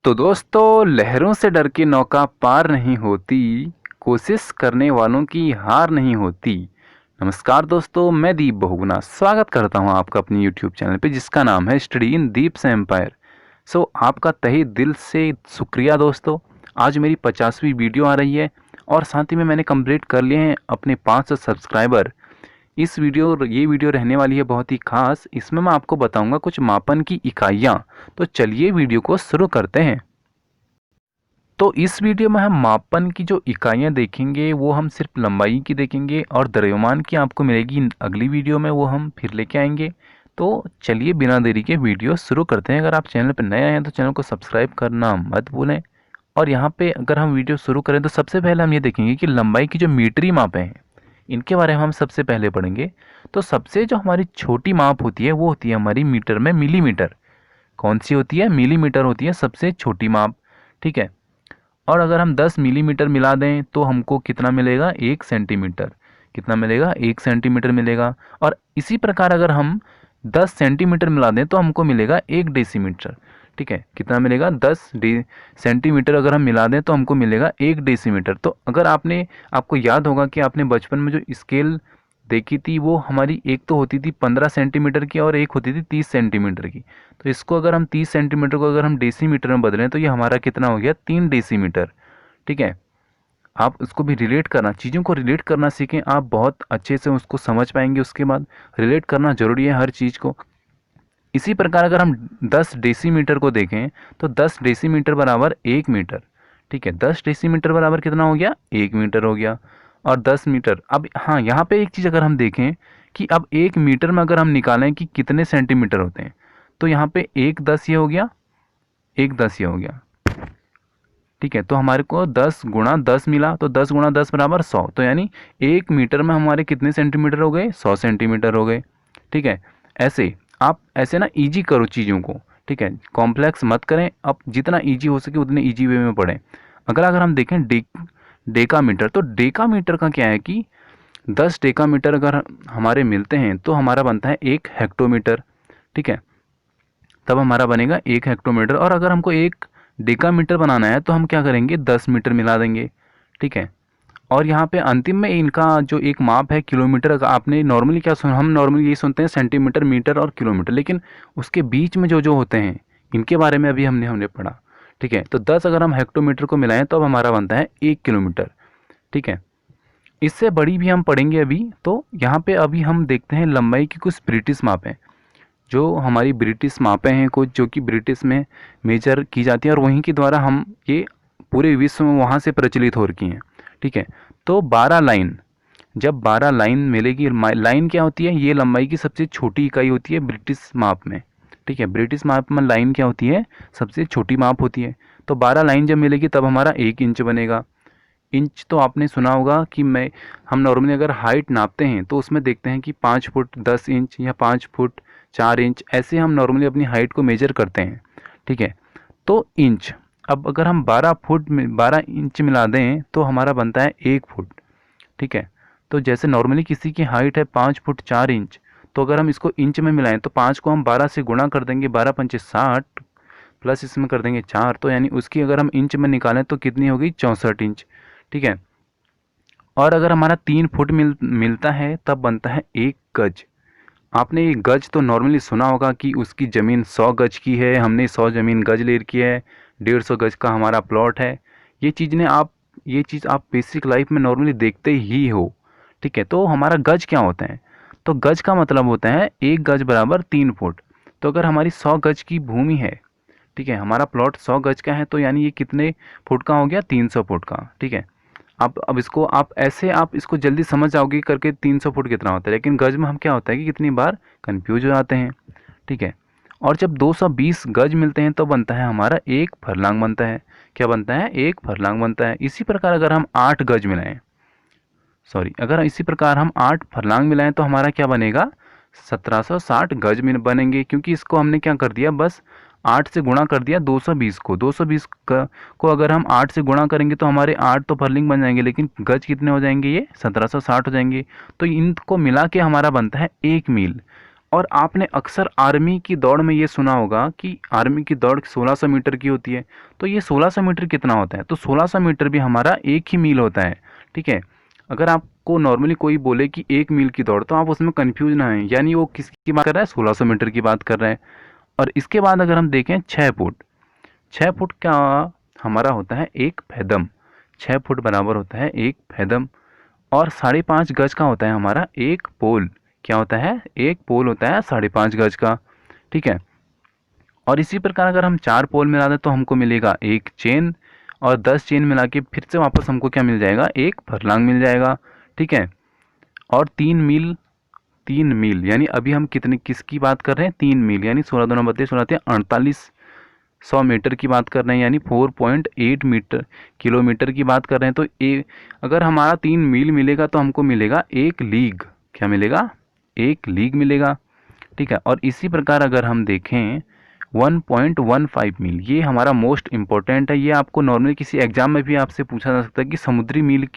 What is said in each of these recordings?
तो दोस्तों, लहरों से डर के नौका पार नहीं होती, कोशिश करने वालों की हार नहीं होती। नमस्कार दोस्तों, मैं दीप बहुगुना स्वागत करता हूं आपका अपनी यूट्यूब चैनल पे जिसका नाम है स्टडी इन दीप्स एम्पायर। आपका तहे दिल से शुक्रिया दोस्तों। आज मेरी 50वीं वीडियो आ रही है और साथ ही में मैंने कंप्लीट कर लिए हैं अपने 500 सब्सक्राइबर। ये वीडियो रहने वाली है बहुत ही खास। इसमें मैं आपको बताऊंगा कुछ मापन की इकाइयाँ। तो चलिए वीडियो को शुरू करते हैं। तो इस वीडियो में हम मापन की जो इकाइयाँ देखेंगे वो हम सिर्फ लंबाई की देखेंगे और द्रव्यमान की आपको मिलेगी अगली वीडियो में, वो हम फिर लेके आएंगे। तो चलिए बिना देरी के वीडियो शुरू करते हैं। अगर आप चैनल पर नए आए हैं तो चैनल को सब्सक्राइब करना मत भूलें। और यहाँ पे अगर हम वीडियो शुरू करें तो सबसे पहले हम ये देखेंगे कि लंबाई की जो मीटरी मापें हैं इनके बारे में हम सबसे पहले पढ़ेंगे। तो सबसे जो हमारी छोटी माप होती है वो होती है हमारी मीटर में मिलीमीटर। कौन सी होती है? मिलीमीटर होती है सबसे छोटी माप। ठीक है। और अगर हम 10 मिलीमीटर मिला दें तो हमको कितना मिलेगा? 1 सेंटीमीटर। कितना मिलेगा? 1 सेंटीमीटर मिलेगा। और इसी प्रकार अगर हम 10 सेंटीमीटर मिला दें तो हमको मिलेगा 1 डेसीमीटर। ठीक है। कितना मिलेगा? 10 सेंटीमीटर अगर हम मिला दें तो हमको मिलेगा 1 डेसीमीटर। तो अगर आपको याद होगा कि आपने बचपन में जो स्केल देखी थी वो हमारी एक तो होती थी 15 सेंटीमीटर की और एक होती थी 30 सेंटीमीटर की। तो इसको अगर हम 30 सेंटीमीटर को अगर हम डेसीमीटर में बदलें तो ये हमारा कितना हो गया? 3 डेसीमीटर। ठीक है। आप उसको भी रिलेट करना, चीज़ों को रिलेट करना सीखें, आप बहुत अच्छे से उसको समझ पाएंगे। उसके बाद रिलेट करना जरूरी है हर चीज़ को। इसी प्रकार अगर हम 10 डेसीमीटर को देखें तो 10 डेसीमीटर बराबर 1 मीटर। ठीक है। 10 डेसीमीटर बराबर कितना हो गया? 1 मीटर हो गया। और 10 मीटर, अब हाँ यहाँ पे एक चीज़ अगर हम देखें कि अब 1 मीटर में अगर हम निकालें कि कितने सेंटीमीटर होते हैं तो यहाँ पे 1 10 ये हो गया, 1 10 ये हो गया। ठीक है। तो हमारे को 10 गुणा 10 मिला, तो 10 गुणा 10 बराबर 100। तो यानी 1 मीटर में हमारे कितने सेंटीमीटर हो गए? 100 सेंटीमीटर हो गए। ठीक है। ऐसे आप ऐसे ना ईजी करो चीज़ों को। ठीक है। कॉम्प्लेक्स मत करें, आप जितना ईजी हो सके उतने ईजी वे में पढ़ें। अगला अगर हम देखें डेकामीटर, तो डेकामीटर का क्या है कि 10 डेकामीटर अगर हमारे मिलते हैं तो हमारा बनता है 1 हेक्टोमीटर। ठीक है। तब हमारा बनेगा 1 हेक्टोमीटर। और अगर हमको 1 डेकामीटर बनाना है तो हम क्या करेंगे? 10 मीटर मिला देंगे। ठीक है। और यहाँ पे अंतिम में इनका जो एक माप है किलोमीटर का, आपने नॉर्मली क्या सुना? हम नॉर्मली यही सुनते हैं सेंटीमीटर, मीटर और किलोमीटर, लेकिन उसके बीच में जो जो होते हैं इनके बारे में अभी हमने पढ़ा। ठीक है। तो 10 अगर हम हेक्टोमीटर को मिलाएं तो अब हमारा बनता है 1 किलोमीटर। ठीक है। इससे बड़ी भी हम पढ़ेंगे अभी। तो यहाँ पे अभी हम देखते हैं लंबाई की कुछ ब्रिटिश मापें, जो हमारी ब्रिटिश मापें हैं कुछ, जो कि ब्रिटिश में मेजर की जाती हैं और वहीं के द्वारा हम ये पूरे विश्व में वहाँ से प्रचलित हो रखी हैं। ठीक है। तो 12 लाइन, जब 12 लाइन मिलेगी, लाइन क्या होती है? ये लंबाई की सबसे छोटी इकाई होती है ब्रिटिश माप में। ठीक है। ब्रिटिश माप में लाइन क्या होती है? सबसे छोटी माप होती है। तो 12 लाइन जब मिलेगी तब हमारा 1 इंच बनेगा। इंच तो आपने सुना होगा कि हम नॉर्मली अगर हाइट नापते हैं तो उसमें देखते हैं कि 5 फुट 10 इंच या 5 फुट 4 इंच, ऐसे हम नॉर्मली अपनी हाइट को मेजर करते हैं। ठीक है। तो इंच, अब अगर हम 12 फुट में 12 इंच मिला दें तो हमारा बनता है 1 फुट। ठीक है। तो जैसे नॉर्मली किसी की हाइट है 5 फुट 4 इंच, तो अगर हम इसको इंच में मिलाएं तो 5 को हम 12 से गुणा कर देंगे, 12 पंचे 60 प्लस इसमें कर देंगे 4, तो यानी उसकी अगर हम इंच में निकालें तो कितनी होगी? 64 इंच। ठीक है। और अगर हमारा 3 फुट मिलता है तब बनता है 1 गज। आपने ये गज तो नॉर्मली सुना होगा कि उसकी ज़मीन 100 गज की है, हमने 100 ज़मीन गज ले रखी है, 150 गज का हमारा प्लॉट है। ये चीज़ आप बेसिक लाइफ में नॉर्मली देखते ही हो। ठीक है। तो हमारा गज क्या होता है? तो गज का मतलब होता है 1 गज बराबर 3 फुट। तो अगर हमारी 100 गज की भूमि है, ठीक है, हमारा प्लॉट 100 गज का है, तो यानी ये कितने फुट का हो गया? 300 फुट का। ठीक है। अब इसको आप इसको जल्दी समझ जाओगे करके 300 फुट कितना होता है, लेकिन गज में हम क्या होता है कि कितनी बार कंफ्यूज हो जाते हैं। ठीक है। और जब 220 गज मिलते हैं तो बनता है हमारा 1 फरलांग बनता है। क्या बनता है? 1 फरलांग बनता है। इसी प्रकार अगर हम 8 गज मिलाएं, सॉरी, अगर इसी प्रकार हम 8 फरलांग मिलाएं तो हमारा क्या बनेगा? 1760 गज में बनेंगे, क्योंकि इसको हमने क्या कर दिया? बस 8 से गुणा कर दिया 220 को। 220 को अगर हम 8 से गुणा करेंगे तो हमारे 8 तो फरलिंग बन जाएंगे, लेकिन गज कितने हो जाएंगे? ये 1760 हो जाएंगे। तो इनको मिला के हमारा बनता है 1 मील। और आपने अक्सर आर्मी की दौड़ में ये सुना होगा कि आर्मी की दौड़ 1600 मीटर की होती है। तो ये 1600 मीटर कितना होता है? तो 1600 मीटर भी हमारा एक ही मील होता है। ठीक है, अगर आपको नॉर्मली कोई बोले कि 1 मील की दौड़, तो आप उसमें कंफ्यूज ना हैं, यानी वो किसकी बात कर रहा है? 1600 मीटर की बात कर रहे हैं। और इसके बाद अगर हम देखें 6 फुट, 6 फुट का हमारा होता है 1 फैदम। 6 फुट बराबर होता है 1 फैदम। और 5.5 गज का होता है हमारा एक पोल। क्या होता है? एक पोल होता है 5.5 गज का। ठीक है, और इसी प्रकार अगर हम 4 पोल मिला दें तो हमको मिलेगा एक चेन, और 10 चेन मिला के फिर से वापस हमको क्या मिल जाएगा? एक फरलांग मिल जाएगा। ठीक है, और 3 मील, 3 मील यानी अभी हम कितने किसकी बात कर रहे हैं? 3 मील यानी 16 2 9 32 16 48 100 मीटर की बात कर रहे हैं, यानी 4.8 मीटर किलोमीटर की बात कर रहे हैं। तो अगर हमारा 3 मील मिलेगा तो हमको मिलेगा 1 लीग। क्या मिलेगा? 1 लीग मिलेगा। ठीक है, और इसी प्रकार अगर हम देखें 1.15 मील, ये हमारा मोस्ट इम्पोर्टेंट है। ये आपको नॉर्मली किसी एग्जाम में भी आपसे पूछा जा सकता है कि समुद्री मील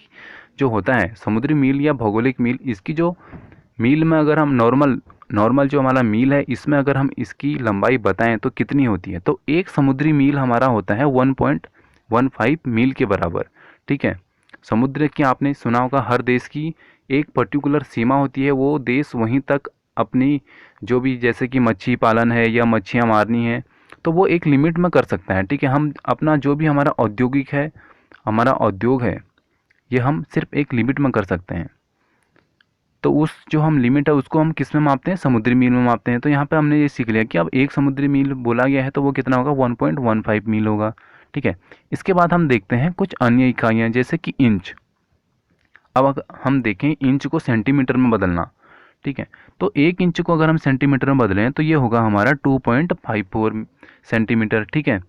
जो होता है, समुद्री मील या भौगोलिक मील, इसकी जो मील में अगर हम नॉर्मल नॉर्मल जो हमारा मील है, इसमें अगर हम इसकी लंबाई बताएं तो कितनी होती है? तो एक समुद्री मील हमारा होता है 1.15 मील के बराबर। ठीक है, समुद्र की आपने सुना होगा, हर देश की एक पर्टिकुलर सीमा होती है, वो देश वहीं तक अपनी जो भी, जैसे कि मच्छी पालन है या मच्छियाँ मारनी है, तो वो एक लिमिट में कर सकता है। ठीक है, हम अपना जो भी हमारा औद्योगिक है, हमारा उद्योग है, ये हम सिर्फ एक लिमिट में कर सकते हैं। तो उस जो हम लिमिट है उसको हम किस में मापते हैं? समुद्री मील में मापते हैं। तो यहाँ पे हमने ये सीख लिया कि अब एक समुद्री मील बोला गया है तो वो कितना होगा? 1.15 मील होगा। ठीक है, इसके बाद हम देखते हैं कुछ अन्य इकाइयाँ, जैसे कि इंच। अब अगर हम देखें इंच को सेंटीमीटर में बदलना, ठीक है, तो 1 इंच को अगर हम सेंटीमीटर में बदलें तो ये होगा हमारा 2.54 सेंटीमीटर। ठीक है,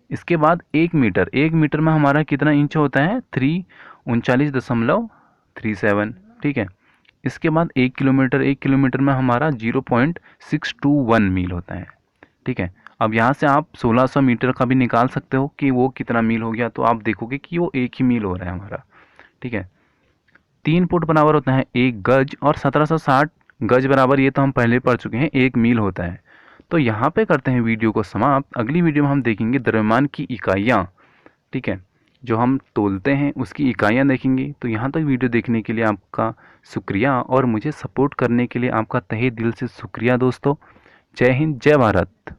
इसके बाद 1 मीटर, 1 मीटर में हमारा कितना इंच होता है? 39.37। ठीक है, इसके बाद 1 किलोमीटर, 1 किलोमीटर में हमारा 0.621 मील होता है। ठीक है, अब यहाँ से आप 1600 मीटर का भी निकाल सकते हो कि वो कितना मील हो गया, तो आप देखोगे कि वो एक ही मील हो रहा है हमारा। ठीक है, 3 फुट बराबर होता है 1 गज, और 1760 गज बराबर, ये तो हम पहले पढ़ चुके हैं, 1 मील होता है। तो यहाँ पे करते हैं वीडियो को समाप्त। अगली वीडियो में हम देखेंगे द्रव्यमान की इकाइयाँ। ठीक है, जो हम तोलते हैं उसकी इकाइयाँ देखेंगे। तो यहाँ तक वीडियो देखने के लिए आपका शुक्रिया, और मुझे सपोर्ट करने के लिए आपका तहे दिल से शुक्रिया दोस्तों। जय हिंद, जय भारत।